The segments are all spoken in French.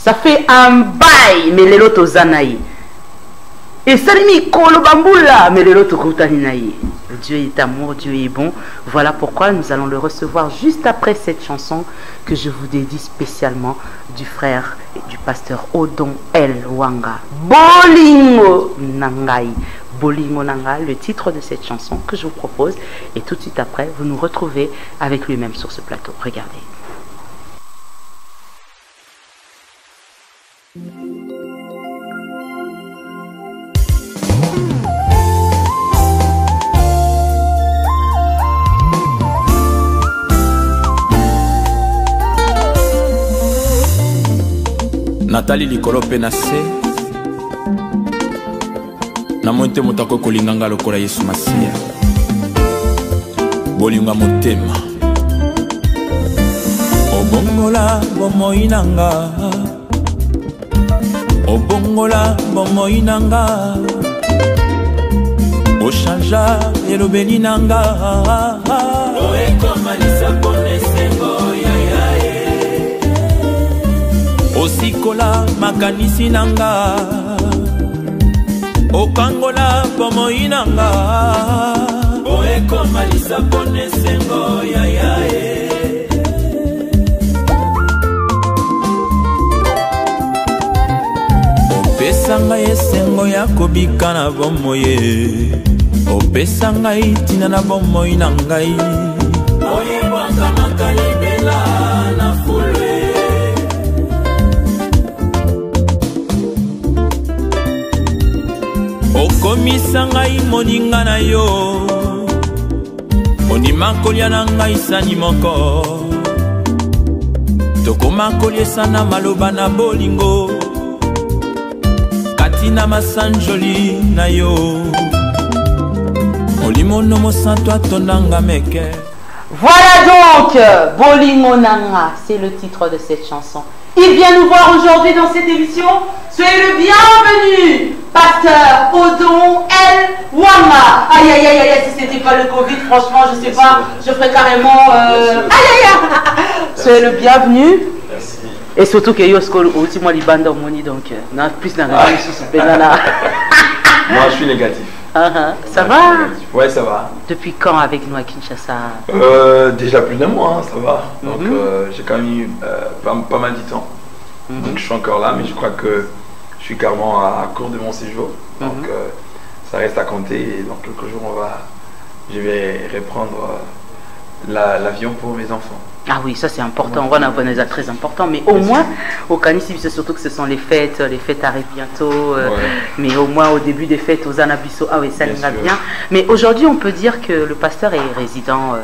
Ça fait un bail, mais les lotos zanaï. Et salimi kolobambula, mais les lotos kotaninaï. Dieu est amour, Dieu est bon. Voilà pourquoi nous allons le recevoir juste après cette chanson que je vous dédie spécialement du frère et du pasteur Odon El Wanga. Bolingo Nangai. Bolingo Nangai, le titre de cette chanson que je vous propose. Et tout de suite après, vous nous retrouvez avec lui-même sur ce plateau. Regardez. Nathalie likolo pe na se na monte motako kolinganga lokola Yesu Masia bolinga motema obongola bomoinanga obongola bomoinanga ochanja elobeli nanga oekomalisa bonesengo osikola makanisi nanga okangola bomoi nanga oekomalisa bonesengo yayae opesanga esengo ya kobika na bomoye opesanga itina na bomoi na ngai oyebwaka makalibela na fulwe okomisa ngai moninga na yo ondima kolia na ngai sani moko tokoma koliesa na maloba na bolingo kati na masanjoli na yo molimo no mosanto atondanga meke. Voilà donc Bolingo Nanga, c'est le titre de cette chanson. Il vient nous voir aujourd'hui dans cette émission. Soyez le bienvenu, pasteur Odon El Wanga. Aïe aïe aïe aïe, si c'était pas le Covid, franchement, je sais pas, je ferais carrément. Aïe aïe aïe. Soyez le bienvenu. Merci. Et surtout que Yosko aussi moi les bandes moni donc plus dans la Moi je suis négatif. Ça va? Ouais, ça va. Depuis quand avec nous à Kinshasa? Déjà plus d'un mois, hein, ça va. Donc j'ai quand même eu pas mal de temps. Donc je suis encore là, mais je crois que je suis carrément à court de mon séjour. Donc ça reste à compter. Et dans quelques jours, je vais reprendre l'avion pour mes enfants. Ah oui, ça c'est important, on va en avoir très important, mais au moins, au Canissi, c'est surtout que ce sont les fêtes arrivent bientôt, mais au moins au début des fêtes, aux Anabiso, ah oui, ça ira bien. Mais aujourd'hui, on peut dire que le pasteur est résident,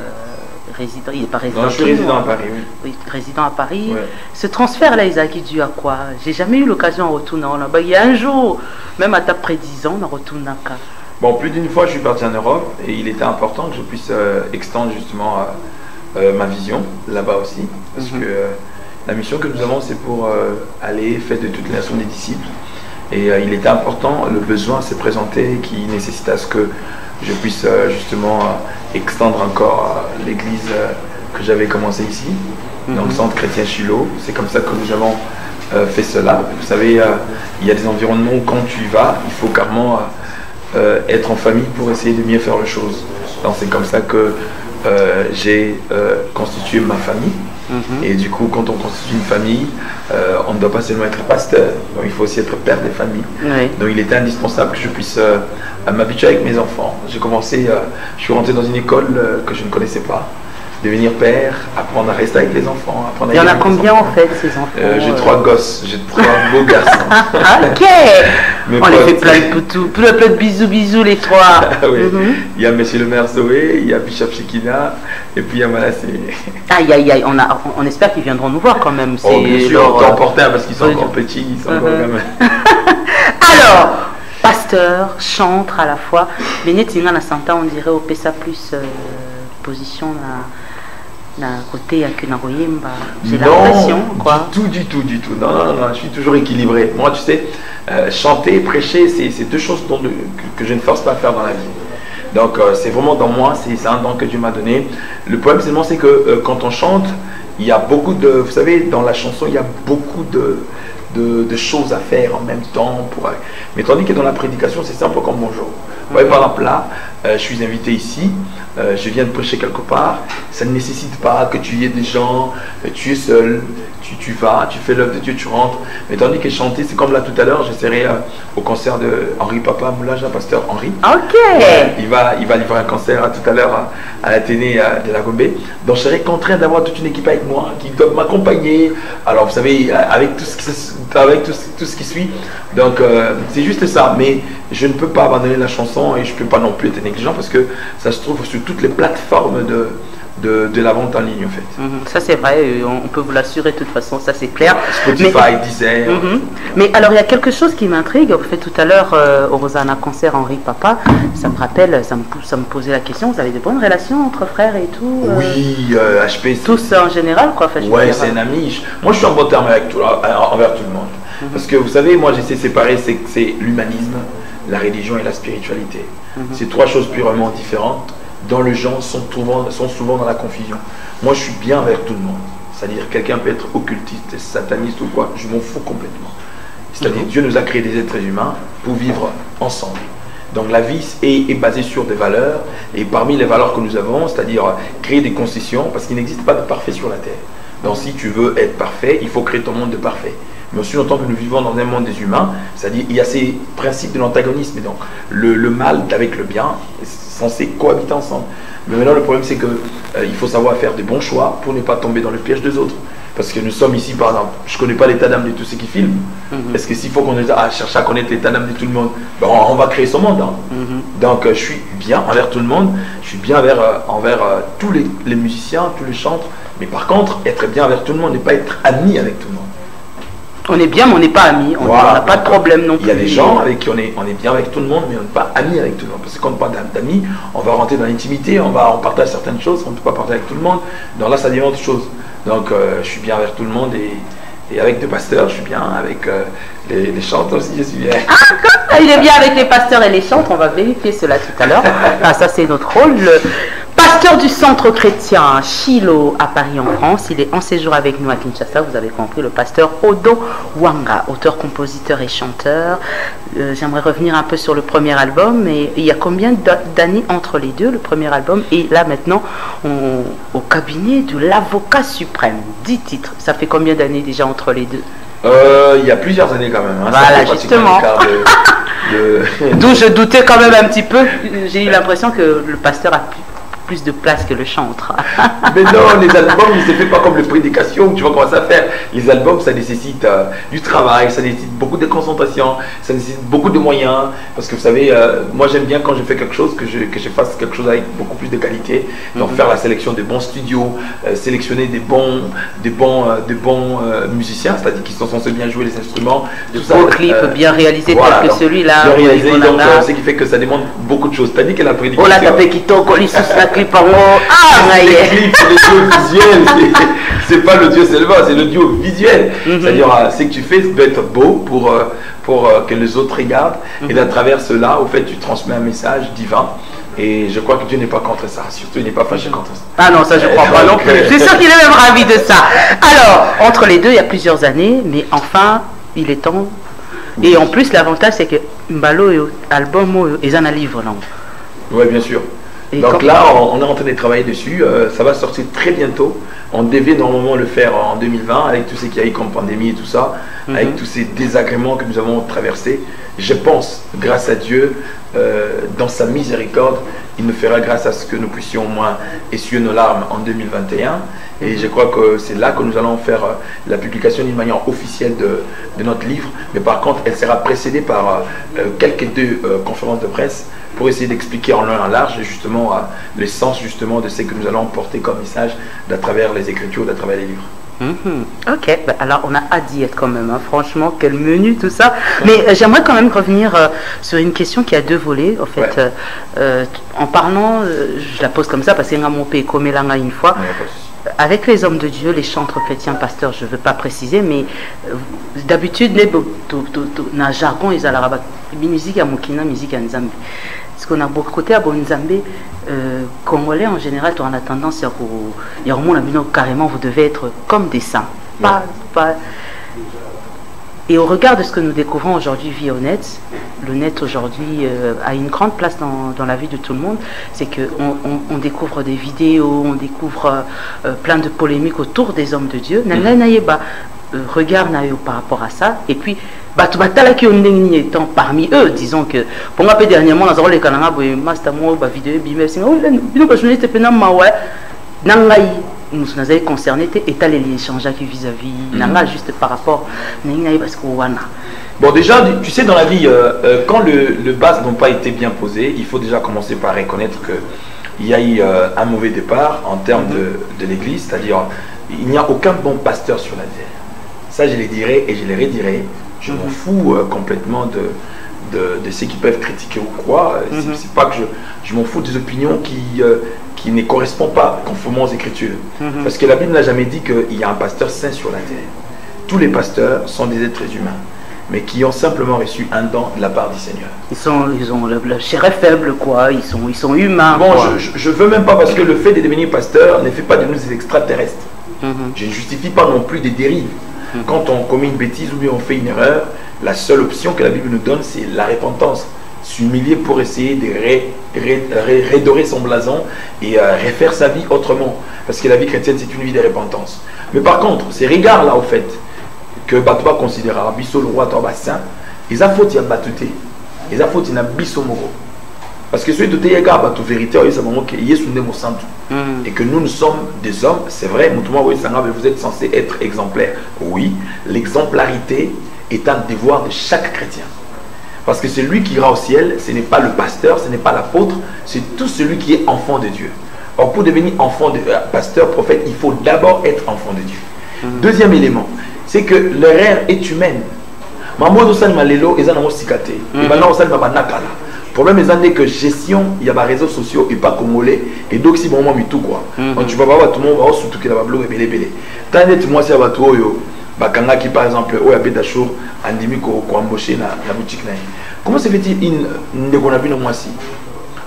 il n'est pas résident. Non, je suis résident à Paris, oui. Oui, résident à Paris. Ouais. Ce transfert-là, Isaac, il est dû à quoi? J'ai jamais eu l'occasion en retournant là-bas. Il y a un jour, même à ta près 10 ans, on retourne là. Bon, plus d'une fois, je suis parti en Europe et il était important que je puisse extendre justement ma vision là-bas aussi, parce que la mission que nous avons, c'est pour aller faire de toutes les nations des disciples, et il était important, le besoin s'est présenté qui nécessite à ce que je puisse justement extendre encore l'église que j'avais commencé ici, donc Centre Chrétien Shiloh. C'est comme ça que nous avons fait cela. Vous savez, il y a des environnements où quand tu y vas, il faut carrément être en famille pour essayer de mieux faire les choses. Donc c'est comme ça que j'ai constitué ma famille. Et du coup, quand on constitue une famille, on ne doit pas seulement être pasteur, donc il faut aussi être père des familles. Donc il était indispensable que je puisse m'habituer avec mes enfants. J'ai commencé, je suis rentré dans une école que je ne connaissais pas. Devenir père, apprendre à rester avec les enfants. Il y en a combien en fait ces enfants? J'ai 3 gosses, j'ai 3 beaux garçons. Ok. On les fait plein de poutous, plein de bisous les 3. Oui. Il y a Monsieur le maire Zoé, il y a Bishop Shekina, et puis il y a Malassé. Aïe aïe aïe, on espère qu'ils viendront nous voir quand même. Oh bien sûr, on t'emporter parce qu'ils sont encore petits, ils sont encore quand même. Alors, pasteur, chantre à la fois. Mais Netinga na Santa, on dirait au PSA plus position na côté à Kunaroyemba. J'ai l'impression quoi. Du tout. Non, je suis toujours équilibré. Moi, tu sais, chanter, prêcher, c'est deux choses que je ne force pas à faire dans la vie. Donc, c'est vraiment dans moi, c'est un don que Dieu m'a donné. Le problème, seulement, c'est que quand on chante, il y a beaucoup de... Vous savez, dans la chanson, il y a beaucoup de choses à faire en même temps. Mais tandis que dans la prédication, c'est simple comme bonjour. Vous voyez, par exemple, là, je suis invité ici, je viens de prêcher quelque part, ça ne nécessite pas que tu y aies des gens, tu es seul, tu vas, tu fais l'œuvre de Dieu, tu rentres. Mais tandis que chanter, c'est comme là tout à l'heure, je serai au concert de Henri Papa Moulaja, pasteur Henri. Ok. Il va livrer un concert tout à l'heure à l'Athénée de la Gombe. Donc je serai contraint d'avoir toute une équipe avec moi qui doit m'accompagner. Alors vous savez, avec tout ce qui suit. Donc c'est juste ça. Mais je ne peux pas abandonner la chanson et je ne peux pas non plus être négligent parce que ça se trouve sur toutes les plateformes de la vente en ligne en fait. Ça c'est vrai, on peut vous l'assurer de toute façon, ça c'est clair. Spotify, Deezer. Mais alors il y a quelque chose qui m'intrigue. Vous faites tout à l'heure au Rosanna concert Henri Papa, ça me rappelle, ça me posait la question, vous avez de bonnes relations entre frères et tout Oui, HP. Tous en général quoi. Enfin, ouais, c'est un ami. Moi je suis en bon terme avec envers tout le monde. Parce que vous savez, moi j'essaie de séparer, c'est l'humanisme, la religion et la spiritualité. C'est trois choses purement différentes dont les gens sont souvent dans la confusion. Moi je suis bien avec tout le monde. C'est-à-dire quelqu'un peut être occultiste, sataniste ou quoi, je m'en fous complètement. C'est-à-dire Dieu nous a créé des êtres humains pour vivre ensemble. Donc la vie est basée sur des valeurs et parmi les valeurs que nous avons, c'est-à-dire créer des concessions parce qu'il n'existe pas de parfait sur la terre. Donc si tu veux être parfait, il faut créer ton monde de parfait. Mais aussi longtemps que nous vivons dans un monde des humains, c'est-à-dire il y a ces principes de l'antagonisme. Donc le mal avec le bien est censé cohabiter ensemble. Mais maintenant le problème c'est que il faut savoir faire des bons choix pour ne pas tomber dans le piège des autres. Parce que nous sommes ici, par exemple, je ne connais pas l'état d'âme de tous ceux qui filment. Est-ce que s'il faut qu'on cherche à connaître l'état d'âme de tout le monde, ben on va créer son monde. Donc je suis bien envers tout le monde, je suis bien envers tous les musiciens, tous les chantres. Mais par contre, être bien envers tout le monde et pas être ami avec tout le monde. On est bien, mais on n'est pas amis. On n'a pas de problème non plus. Il y a des gens avec qui on est bien avec tout le monde, mais on n'est pas amis avec tout le monde. Parce que quand on parle d'amis, on va rentrer dans l'intimité, on partage certaines choses qu'on ne peut pas partager avec tout le monde. Donc là, ça devient autre chose. Donc je suis bien avec tout le monde et avec des pasteurs, je suis bien avec les chantres aussi, je suis bien. Ah, il est bien avec les pasteurs et les chantres, on va vérifier cela tout à l'heure. Ah, ça c'est notre rôle. Pasteur du centre chrétien Shiloh à Paris en France, il est en séjour avec nous à Kinshasa, vous avez compris, le pasteur Odo Wanga, auteur, compositeur et chanteur. J'aimerais revenir un peu sur le premier album, mais il y a combien d'années entre les deux, le premier album et là maintenant au cabinet de l'avocat suprême, 10 titres, ça fait combien d'années déjà entre les deux? Il y a plusieurs années quand même. Voilà, justement. D'où je doutais quand même un petit peu, j'ai eu l'impression que le pasteur a plus de place que le chantre. Mais non, les albums, ne se fait pas comme les prédications, tu vas commencer à faire. Les albums, ça nécessite du travail, ça nécessite beaucoup de concentration, ça nécessite beaucoup de moyens. Parce que vous savez, moi j'aime bien quand je fais quelque chose, que je fasse quelque chose avec beaucoup plus de qualité. Donc faire la sélection des bons studios, sélectionner des bons musiciens, c'est-à-dire qui sont censés bien jouer les instruments. Des beaux clips bien réalisés, voilà, tel que celui-là. Bien réalisé, donc ce qui fait que ça demande beaucoup de choses. Tandis que la prédication... Oh là, t'as fait qui toque, les clips visuels, c'est pas l'audio seulement, c'est l'audio visuel. C'est-à-dire, ce que tu fais doit être beau pour que les autres regardent. Et à travers cela, au fait, tu transmets un message divin. Et je crois que Dieu n'est pas contre ça. Surtout, il n'est pas fâché contre ça. Ah non, ça je crois pas non plus. Je suis sûr qu'il est même ravi de ça. Alors, entre les deux, il y a plusieurs années, mais enfin, il est temps. Et en plus, l'avantage, c'est que Mbalo, album, ils en a livre, non? Oui, bien sûr. Et donc là, on est en train de travailler dessus. Ça va sortir très bientôt. On devait normalement le faire en 2020 avec tout ce qu'il y a eu comme pandémie et tout ça, avec tous ces désagréments que nous avons traversés. Je pense, grâce à Dieu, dans sa miséricorde, il nous fera grâce à ce que nous puissions au moins essuyer nos larmes en 2021. Et je crois que c'est là que nous allons faire la publication d'une manière officielle de notre livre. Mais par contre, elle sera précédée par quelques deux conférences de presse pour essayer d'expliquer en long et en large justement l'essence justement de ce que nous allons porter comme message d'à travers les écritures, d'à travers les livres. Ok, ben alors on a hâte d'y être quand même, hein. Franchement, quel menu tout ça. Mais j'aimerais quand même revenir sur une question qui a deux volets. En fait, en parlant, je la pose comme ça parce qu'il y a mon pays comme une fois. Avec les hommes de Dieu, les chantres chrétiens, pasteurs, je ne veux pas préciser, mais d'habitude, dans le jargon, ils ont la musique à Mokina, musique à Nzambe. Parce qu'on a beaucoup de côté à Nzambe, Congolais en général, on a tendance à carrément, vous devez être comme des saints. Et au regard de ce que nous découvrons aujourd'hui via le net aujourd'hui a une grande place dans la vie de tout le monde. C'est qu'on on découvre des vidéos, on découvre plein de polémiques autour des hommes de Dieu. Regarde par rapport à ça. Et puis, qui étant parmi eux, disons que pour moi, dernièrement, dans les canards, nous sommes concernés et t'as les échanges vis-à-vis juste par rapport bon déjà tu sais dans la vie quand le base n'ont pas été bien posé, il faut déjà commencer par reconnaître que il y a eu un mauvais départ en termes de l'église, c'est-à-dire il n'y a aucun bon pasteur sur la terre. Ça je les dirai et je les redirai. Je m'en fous complètement de ceux qui peuvent critiquer ou quoi. C'est pas que je m'en fous des opinions qui ne correspondent pas conformément aux Écritures. Parce que la Bible n'a jamais dit qu'il y a un pasteur saint sur la terre. Tous les pasteurs sont des êtres humains, mais qui ont simplement reçu un don de la part du Seigneur. Ils ont la chair est faible, quoi. Ils sont humains. Bon, je veux même pas, parce que le fait de devenir pasteur ne fait pas de nous des extraterrestres. Je ne justifie pas non plus des dérives. Quand on commet une bêtise ou bien on fait une erreur, la seule option que la Bible nous donne, c'est la repentance. S'humilier pour essayer de redorer son blason et refaire sa vie autrement. Parce que la vie chrétienne, c'est une vie de repentance. Mais par contre, ces regards-là, au fait, que Batoba considérera Bisso le roi Torba saint, ils ont faute, il y a Batouté. Ils ont faute, il y a Bisso Moro. Parce que celui de Teyega, Batou vérité, et que nous sommes des hommes, c'est vrai, vous êtes censé être exemplaire. Oui, l'exemplarité est un devoir de chaque chrétien. Parce que celui qui ira au ciel, ce n'est pas le pasteur, ce n'est pas l'apôtre, c'est tout celui qui est enfant de Dieu. Or, pour devenir enfant de pasteur, prophète, il faut d'abord être enfant de Dieu. Deuxième élément, c'est que l'erreur est humaine. Maman Osan Malelo, ils ont cicate. Et maintenant, Osan Mabanakala. Le problème est que gestion, il y a des réseaux sociaux et pas congolais. Et donc, si bon, moi, tout quoi. Donc, tu vas voir tout le monde, surtout que la blog est belé. Tant que moi, c'est à toi, Bakanga qui par exemple au Yabeta Show andimi ko embauché na boutique na. Comment se fait-il une de qu'on a vu dans moi si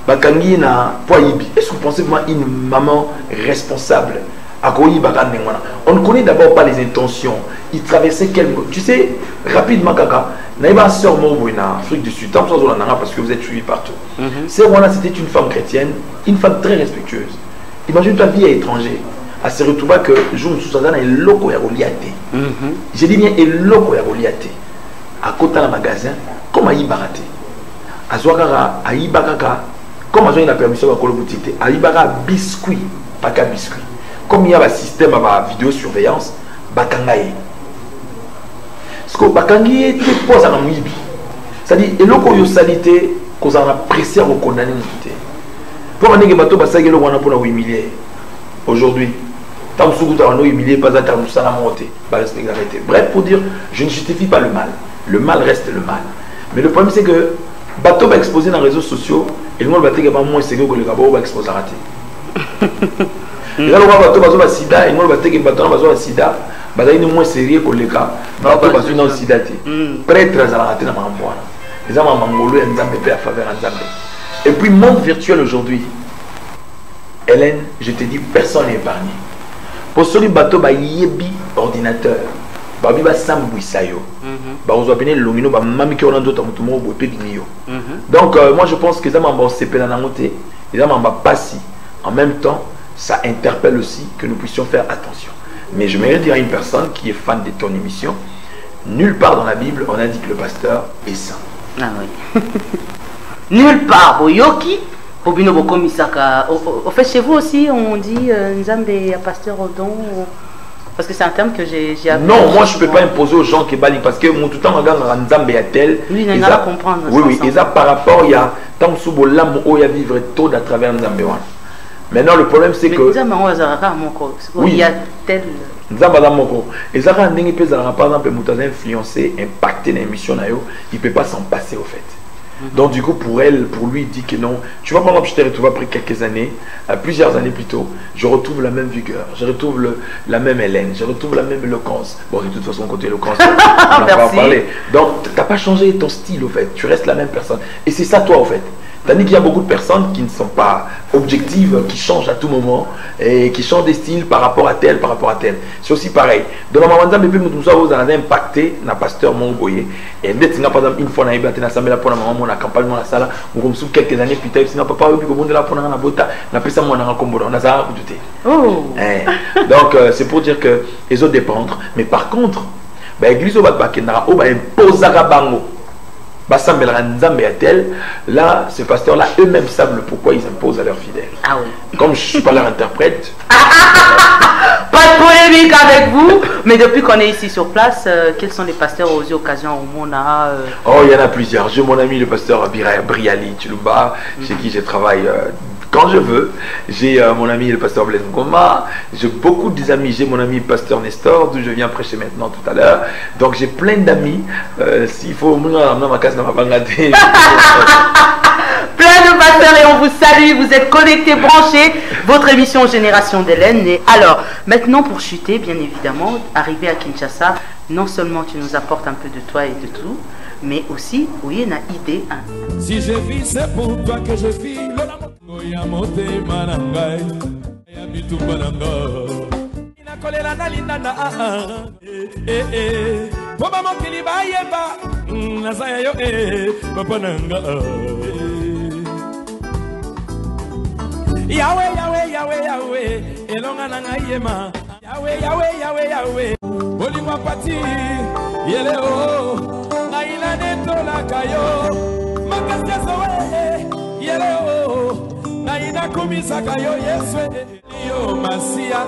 Bakangi na poibi. Est-ce que vous pensez vraiment une maman responsable à Koyi Bakane? On ne connaît d'abord pas les intentions. Il traversait quel mot. Tu sais rapidement kaka. Naïba sœur Mobo na Afrique du Sud. Tant que ça parce que vous êtes suivi partout. C'est voilà, c'était une femme chrétienne, une femme très respectueuse. Imagine ta vie à l'étranger. À se retrouver que je me suis dit que loko ya reliate. J'ai dit bien loko ya reliate. À côté d'un magasin, comme à Ibarate. À Zouakara, à Ibakaka, comme à la permission de la boutique, à Ibara biscuit, pas qu'à biscuit. Comme il y a un système à vidéosurveillance, Bakangaye. Ce que Bakangaye est pas à la mouibi. C'est-à-dire, et loko yo salité, qu'on a pressé à condamner nous. Pour un bateau, bah ça y est, on a pour la humilier. Aujourd'hui. Bref, pour dire, je ne justifie pas le mal. Le mal reste le mal. Mais le problème, c'est que bateau va exposer dans les réseaux sociaux et le monde va être moins sérieux que le bateau va exposer à rater. Et là, le bateau va sida et le monde va être bateau sida. Bateau est moins sérieux que le cas. Bateau va être dans le sida. Prêtre à rater dans ma boîte. Les hommes en mangolo et en à faveur en. Et puis, monde virtuel aujourd'hui. Hélène, je te dis, personne n'est épargné. Pour celui bateau ba yebi ordinateur ba biba sambwisa yo ba ozo apene longino ba mami ki ona ndoto mutumo bo pe binyo. Donc moi je pense que ça m'a sepela na ngote et ça m'a passi. En même temps ça interpelle aussi que nous puissions faire attention. Mais je voudrais dire à une personne qui est fan de ton émission, nulle part dans la Bible on a dit que le pasteur est saint. Ah oui. Nulle part Boyoki. Au fait, chez vous aussi, on dit Nzambe a pasteur au don. Parce que c'est un terme que j'ai appris. Non, moi je ne peux pas imposer aux gens qui bali parce que mon tout le temps regarde Nzambe a tel. Oui, il y a comprendre. Oui, et ça par rapport, il y a tant sous l'âme où il y a vivre tôt à travers Nzambe. Maintenant, le problème c'est que. Oui, il y a tel. Nzambe a moko. Et ça, par exemple, il influencé, impacté l'émission, il ne peut pas s'en passer au fait. Donc du coup pour elle, pour lui, il dit que non. Tu vois, par exemple, je t'ai retrouvé après quelques années, plusieurs années plus tôt, je retrouve la même vigueur, je retrouve la même Hélène, je retrouve la même éloquence. Bon, de toute façon, côté éloquence, on va en parler. Donc, tu n'as pas changé ton style, au fait. Tu restes la même personne. Et c'est ça, toi, au fait. Tandis qu'il y a beaucoup de personnes qui ne sont pas objectives, qui changent à tout moment et qui changent des styles par rapport à tel, par rapport à tel. C'est aussi pareil. Dans la Mamanda, vous avez impacté na pasteur Mongoye. Et dès que par exemple une fois na ibate na samela pour la maman na campagne na sala, on comme quelques années plus tard, sinon papa obi ko bonde la pour na bota na pesa mo na kombola, on a ça douté. Oh. Donc c'est pour dire que les autres dépendent. Mais par contre, l'église au Bakendara, on va imposer à bango. Là, ces pasteurs-là, eux-mêmes savent pourquoi ils imposent à leurs fidèles. Ah oui. Comme je ne suis pas leur interprète. Pas de polémique avec vous. Mais depuis qu'on est ici sur place, quels sont les pasteurs aux occasions où on a... Oh, il y en a plusieurs. J'ai mon ami le pasteur Briali Tchoulouba, chez qui je travaille quand je veux. J'ai mon ami le pasteur Blaise Ngoma. J'ai beaucoup d'amis. J'ai mon ami le pasteur Nestor, d'où je viens prêcher maintenant tout à l'heure. Donc j'ai plein d'amis. S'il faut... Plein de pasteurs et on vous salue, vous êtes connectés, branchés, votre émission Génération d'Hélène. Et alors, maintenant pour chuter, bien évidemment, arrivé à Kinshasa, non seulement tu nous apportes un peu de toi et de tout, mais aussi, oui, il y a une idée. Hein. Si je vis, c'est pour toi que je vis. Kolela na linda na Boba mokili ba yeba Nazaya yo Papa nanga Yahweh, Yahweh, Yahweh, Yahweh Elonga nanga yema Yahweh, Yahweh, Yahweh, Yahweh Olingwa pati Yele o Na ila neto la kayo Makasya sowe Yele o Na ina kumisa kayo Yeswe Yo masia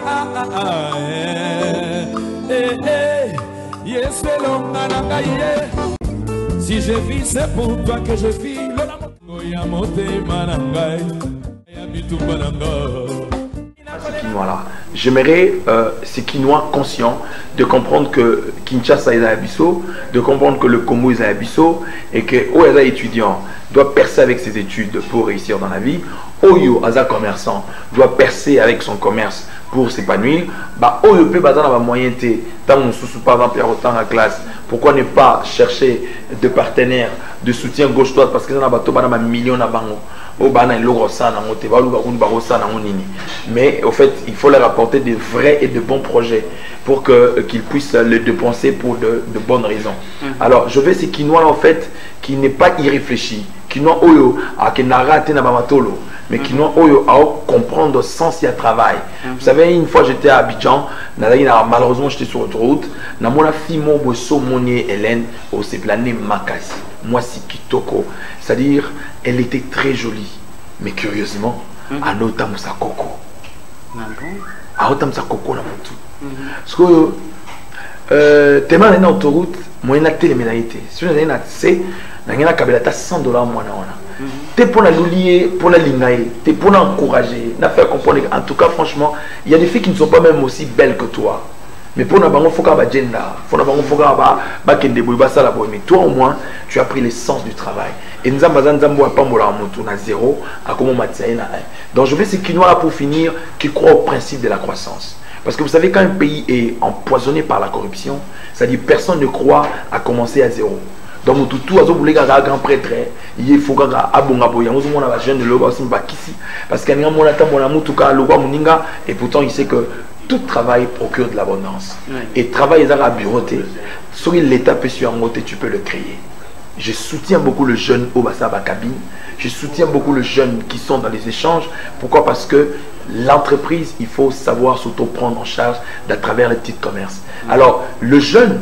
Yes longa nanga ye Si je vis c'est pour toi que je vis Goya mote manangai Ya bitu bananga Ces Quinois-là. J'aimerais ces Quinois conscients de comprendre que Kinshasa est à Abisso, de comprendre que le Congo est à Abisso et que Oyaza étudiant doit percer avec ses études pour réussir dans la vie. Oyo Aza commerçant doit percer avec son commerce pour s'épanouir. Bah Oyo peut bazar na moyen té tant on sous par exemple autant en classe. Pourquoi ne pas chercher de partenaires de soutien gauche droite parce que ça na bato bana millions na bango. Mais au fait, il faut leur apporter de vrais et de bons projets pour qu'ils puissent le dépenser pour de bonnes raisons. Alors, je veux ces quinois en fait qui n'est pas irréfléchi, quinois oyo à kenara tena bamatolo, mais quinois oyo à comprendre le sens et à travail. Vous savez, une fois j'étais à Abidjan, malheureusement j'étais sur l'autoroute, na mona fille mon bosso monier Hélène au c'est plané Makasi. Moi c'est Kitoko, c'est-à-dire elle était très jolie, mais curieusement, à Notamusa Koko. À Notamusa Koko la motu. Parce que tellement on est en autoroute, moi il y a téléménalité. Si on est en C, on a kabelata $100 moi na. T'es pour la loulier, pour la lingaye, t'es pour l'encourager, n'a fait comprendre. En tout cas, franchement, il y a des filles qui ne sont pas même aussi belles que toi. Mais pour nous, il faut qu'on agenda, faut mais toi au moins, tu as pris l'essence du travail. Et nous avons pas zéro, à comment donc je veux ces Quinois pour finir qui croient au principe de la croissance. Parce que vous savez, quand un pays est empoisonné par la corruption, c'est-à-dire personne ne croit à commencer à zéro. Donc tout à voulez un grand prêtre, il faut qu'on a abongabo, il y a un jeune de l'eau aussi parce qu'il y a un et pourtant il sait que tout travail procure de l'abondance. Et travail à bureauté. Sur l'état peut sur un côté, tu peux le créer. Je soutiens beaucoup le jeune au Bassaba cabine. Je soutiens beaucoup les jeunes qui sont dans les échanges. Pourquoi? Parce que l'entreprise, il faut savoir s'auto-prendre en charge à travers les petits commerces. Alors, les jeunes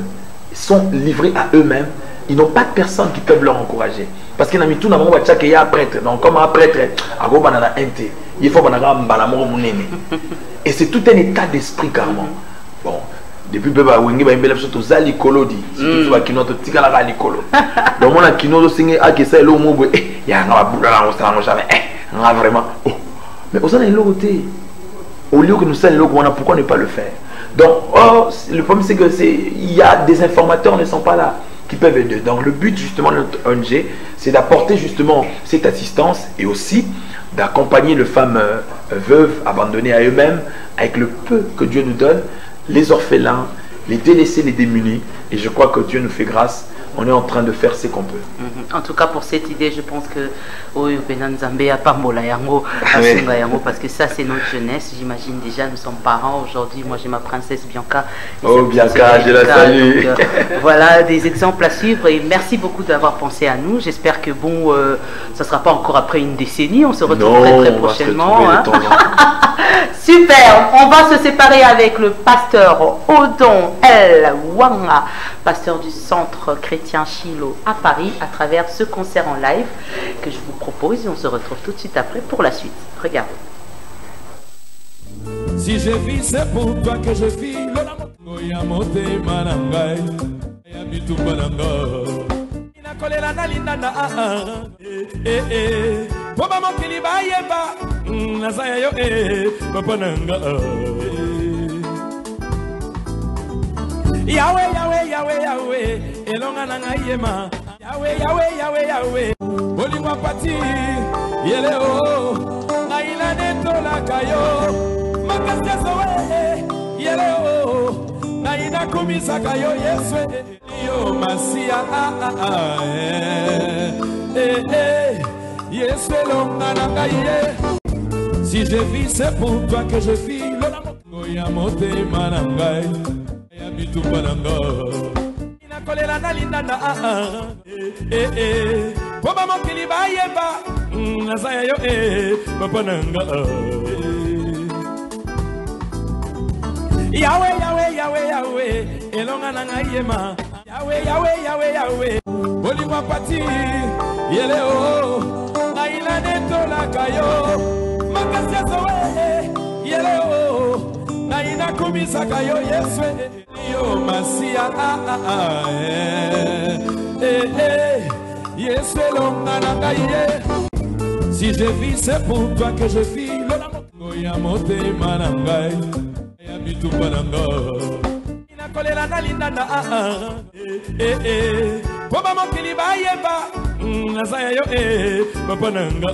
sont livrés à eux-mêmes. Ils n'ont pas de personnes qui peuvent leur encourager. Parce qu'il y a tout le monde qui est un prêtre. Donc, comme un prêtre, il faut et c'est tout un état d'esprit carrément. Bon, depuis que Wengi va embellir surtout Zali Kolodi, c'est tout ce qui nous tika la Zali Kolo. Donc on a qui nous signe à qui c'est le mot il y a un boula là on s'en jamais vraiment. Mais aux années l'autre au lieu que nous sommes là, pourquoi ne pas le faire? Donc le problème c'est que il y a des informateurs ne sont pas là qui peuvent aider. Donc le but justement de notre ONG, c'est d'apporter justement cette assistance et aussi d'accompagner les femmes veuves abandonnées à eux-mêmes avec le peu que Dieu nous donne, les orphelins, les délaissés, les démunis. Et je crois que Dieu nous fait grâce. on est en train de faire ce qu'on peut. En tout cas, pour cette idée, je pense que parce que ça, c'est notre jeunesse. J'imagine déjà, nous sommes parents aujourd'hui. Moi, j'ai ma princesse Bianca. Oh, Bianca, je la salue. Voilà, des exemples à suivre. Et merci beaucoup d'avoir pensé à nous. J'espère que, bon, ça ne sera pas encore après une décennie. On se retrouve très prochainement. Super, on va se séparer avec le pasteur Odon El Wanga, pasteur du Centre Chrétien Shiloh à Paris, à travers ce concert en live que je vous propose et on se retrouve tout de suite après pour la suite. Regardez. Si je vis, c'est pour toi que je vis. Yahweh, Yahweh, Yahweh, Yahweh, elonga nanga yema. Yahweh, Yahweh, Yahweh, Yahweh. Olingwa pati, yele o, na ila neto la kayo. Makasya sowe, yele o, na ina kumisa kayo yeswe. Yo masia yeswe longa nanga ye. Si je vis, c'est pour toi que je vis. Goya mote manangai. Bitu bananga ina kolela na linda na poba mokili ba yeba nazaya yo papa nanga Yahweh Yahweh Yahweh Yahweh elonga nanga yema Yahweh Yahweh Yahweh Yahweh olingwa pati yele o na ila neto la kayo makasya sowe yele o na ina kumisa kayo yeswe yo masia yeswe longa nanga ye. Si je vis, c'est pour toi que je vis. Goya mote manangai ya bitu bananga ina kolela na linda na poba mokili ba yeba nazaya yo papa nanga